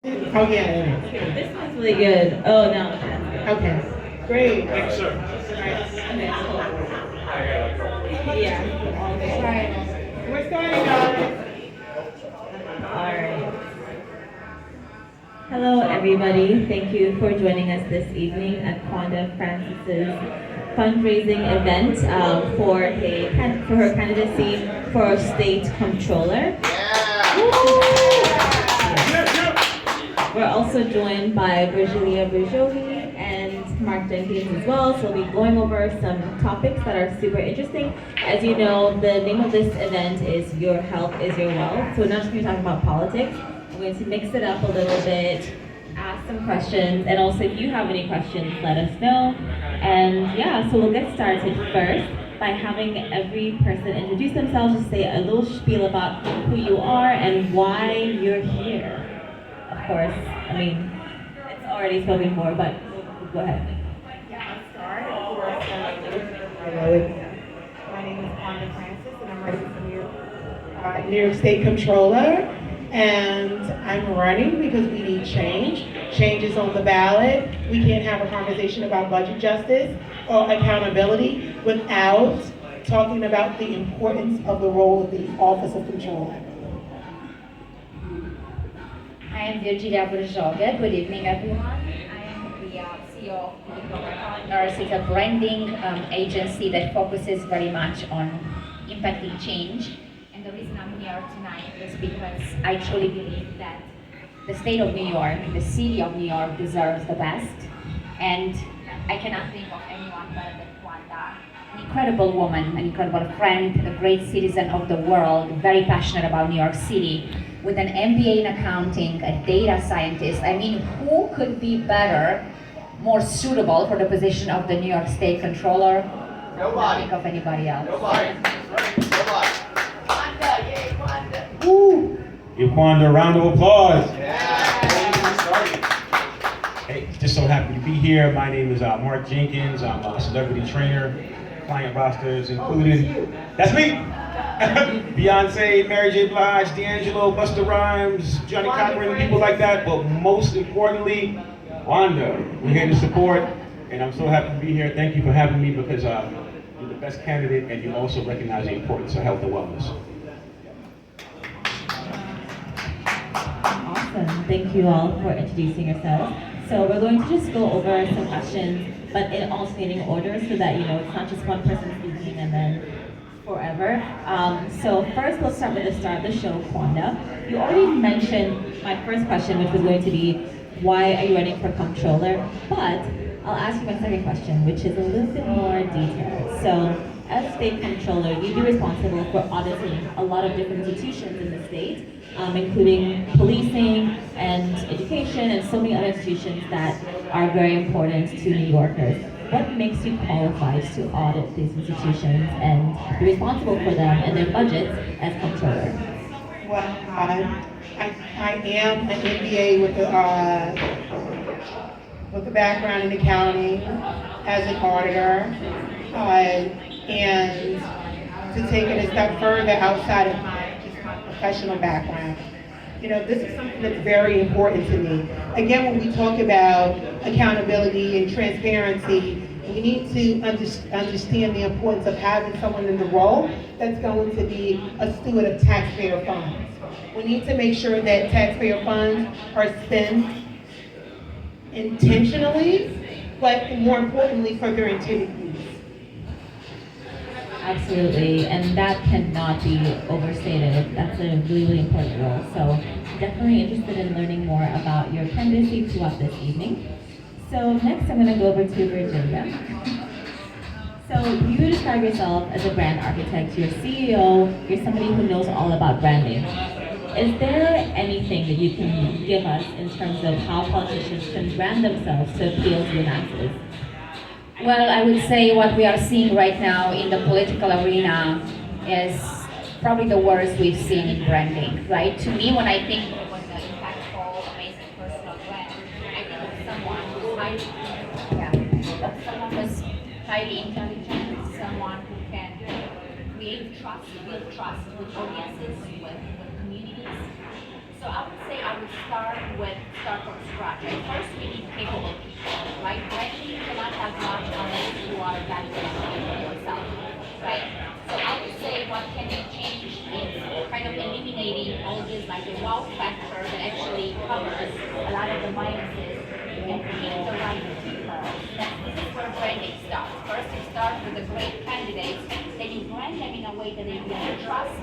Oh, yeah, Okay, this one's really good. Oh, no. That's it is. Okay, great. Thank you, sir. Okay, cool. Yeah. Right. We're starting, guys. All right. Hello, everybody. Thank you for joining us this evening at Quanda Francis's fundraising event for her candidacy for state controller. We're also joined by Virgilia Berjogi and Mark Jenkins as well. So we'll be going over some topics that are super interesting. As you know, the name of this event is Your Health is Your Wealth. So we're not just going to be talking about politics. We're going to mix it up a little bit, ask some questions, and also if you have any questions, let us know. And yeah, so we'll get started first by having every person introduce themselves, just say a little spiel about who you are and why you're here. Of course, I mean, it's already spoken for, but go ahead. Yeah, I'll start. Of course, my name is Wanda Francis, and I'm running for New York State Controller. And I'm running because we need change. Change is on the ballot. We can't have a conversation about budget justice or accountability without talking about the importance of the role of the Office of Controller. I am Virgilia Berjoga. Good evening, everyone. I am the CEO of Political Partners. It's a branding agency that focuses very much on impacting change. And the reason I'm here tonight is because I truly believe that the state of New York, the city of New York deserves the best. And I cannot think of anyone better than Wanda. An incredible woman, an incredible friend, a great citizen of the world, very passionate about New York City, with an MBA in accounting, a data scientist. I mean, who could be better, more suitable for the position of the New York State Controller? Nobody. Think of anybody else. Nobody. Nobody. Wanda, yay, Wanda. Woo! Give Quanda a round of applause. Yeah. Hey, just so happy to be here. My name is Mark Jenkins. I'm a celebrity trainer. Client rosters included. That's me. Beyonce, Mary J. Blige, D'Angelo, Busta Rhymes, Johnny Cochran, people like that. But most importantly, Wanda. We're here to support, and I'm so happy to be here. Thank you for having me because you're the best candidate, and you also recognize the importance of health and wellness. Awesome. Thank you all for introducing yourselves. So we're going to just go over some questions, but in alternating order so that, it's not just one person speaking and then forever. So first, let's start with the start of the show, Quanda. You already mentioned my first question, which was going to be, why are you running for controller? But I'll ask you my second question, which is a little bit more detailed. So as state controller, you'd be responsible for auditing a lot of different institutions in the state, including policing and education and so many other institutions that are very important to New Yorkers. What makes you qualified to audit these institutions and be responsible for them and their budgets as controller? Well, I am an MBA with a background in accounting as an auditor, and to take it a step further outside of my professional background. This is something that's very important to me. Again, when we talk about accountability and transparency, we need to understand the importance of having someone in the role that's going to be a steward of taxpayer funds. We need to make sure that taxpayer funds are spent intentionally, but more importantly for their intended use. Absolutely, and that cannot be overstated. That's a really, really important role. So definitely interested in learning more about your candidacy throughout this evening. So next I'm going to go over to Virginia. So you describe yourself as a brand architect, you're a CEO, you're somebody who knows all about branding. Is there anything that you can give us in terms of how politicians can brand themselves to appeal to the masses? Well, I would say what we are seeing right now in the political arena is probably the worst we've seen in branding, right? To me, when I think of an impactful, amazing personal brand, I think of someone who's highly intelligent, someone who can create trust, build trust with audiences, with communities. So I would say I would start with that start from scratch. Right? First, we need capable people, right? Branding cannot have much unless you are validating yourself, right? So I would say what can be changed is kind of eliminating all this like the wow factor that actually covers a lot of the minuses and pick the right people. This is where branding starts. First, you start with the great candidates, then you brand them in a way that they build trust,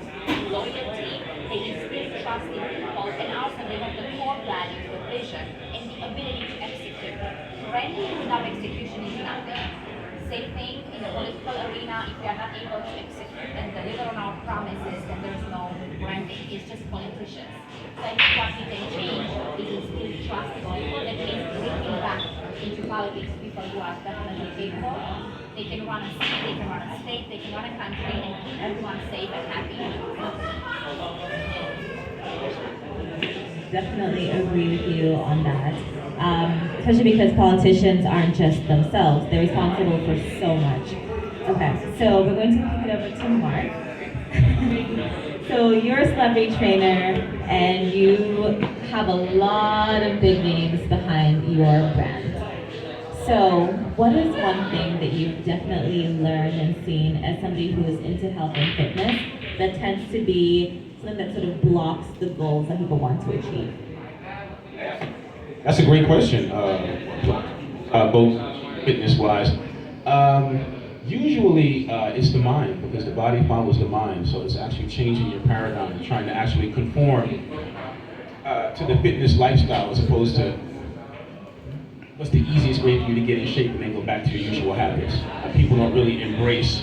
loyalty, they instill trust in people, and also they have the core values, the vision, and the ability to execute. Branding without execution is nothing. Same thing in the political arena, if we are not able to execute and deliver on our promises, then there's no branding, it's just politicians. So I think what we can change is instill trust in people, that means bringing back into politics people who are definitely capable. They can run a city, they can run a state, they can run a country, and keep everyone safe and happy. Definitely agree with you on that. Especially because politicians aren't just themselves, they're responsible for so much. Okay, so we're going to kick it over to Mark. So you're a celebrity trainer and you have a lot of big names behind your brand. So what is one thing that you've definitely learned and seen as somebody who is into health and fitness that tends to be something that sort of blocks the goals that people want to achieve? That's a great question, both fitness-wise. Usually, it's the mind, because the body follows the mind, so it's actually changing your paradigm, trying to actually conform to the fitness lifestyle as opposed to what's the easiest way for you to get in shape and then go back to your usual habits. People don't really embrace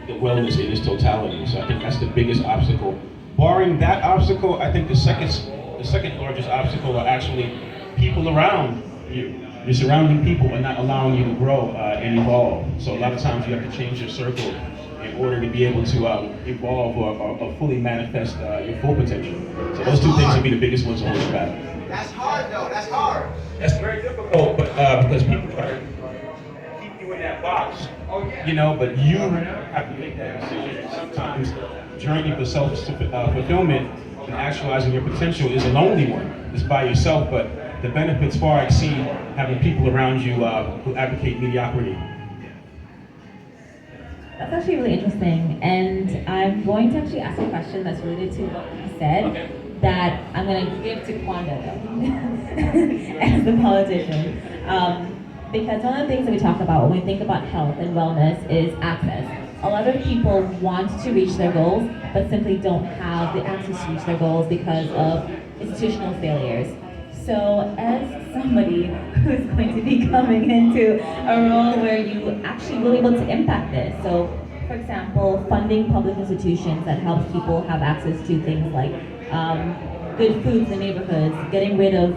the wellness in its totality, so I think that's the biggest obstacle. Barring that obstacle, I think the second largest obstacle are actually people around you. Your surrounding people are not allowing you to grow and evolve. So a lot of times you have to change your circle in order to be able to evolve or fully manifest your full potential. So those two things would be the biggest ones to hold you back. That's hard though, that's hard. That's very difficult, but because people try to keep you in that box, you know, but you have to make that decision. And sometimes the journey for self-fulfillment and actualizing your potential is a lonely one. It's by yourself, but the benefits far exceed having people around you who advocate mediocrity. That's actually really interesting, and I'm going to actually ask a question that's related to what you said, that I'm going to give to Kwanda though, as the politician. Because one of the things that we talk about when we think about health and wellness is access. A lot of people want to reach their goals, but simply don't have the access to reach their goals because of institutional failures. So as somebody who's going to be coming into a role where you actually will be able to impact this, so for example, funding public institutions that helps people have access to things like good foods in neighborhoods, getting rid of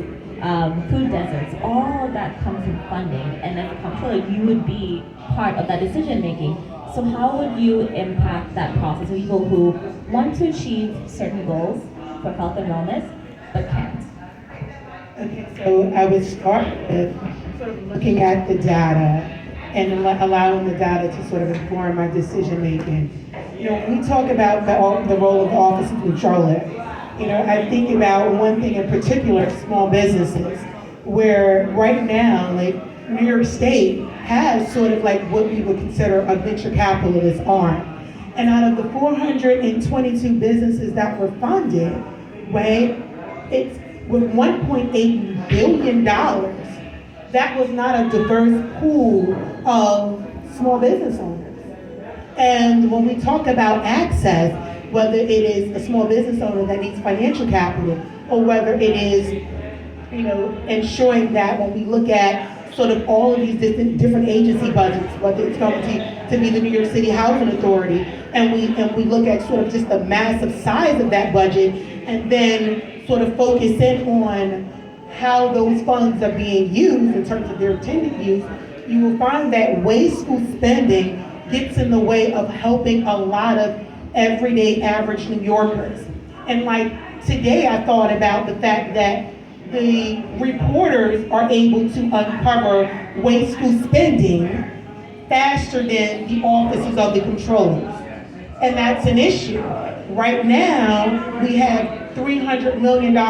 food deserts, all of that comes from funding, and as a comptroller, you would be part of that decision making. So how would you impact that process of people who want to achieve certain goals for health and wellness, but can't? Okay, so I would start with sort of looking at the data and allowing the data to sort of inform my decision making. You know, when we talk about the role of the Office of Comptroller, you know, I think about one thing in particular, small businesses, where right now, like New York State has sort of like what we would consider a venture capitalist arm. And out of the 422 businesses that were funded, right, it's with $1.8 billion, that was not a diverse pool of small business owners. And when we talk about access, whether it is a small business owner that needs financial capital, or whether it is, you know, ensuring that when we look at sort of all of these different agency budgets, whether it's going to be the New York City Housing Authority, and we look at sort of just the massive size of that budget, and then sort of focus in on how those funds are being used in terms of their intended use, you will find that wasteful spending gets in the way of helping a lot of everyday average New Yorkers. And like today I thought about the fact that the reporters are able to uncover wasteful spending faster than the offices of the controllers. And that's an issue. Right now, we have $300 million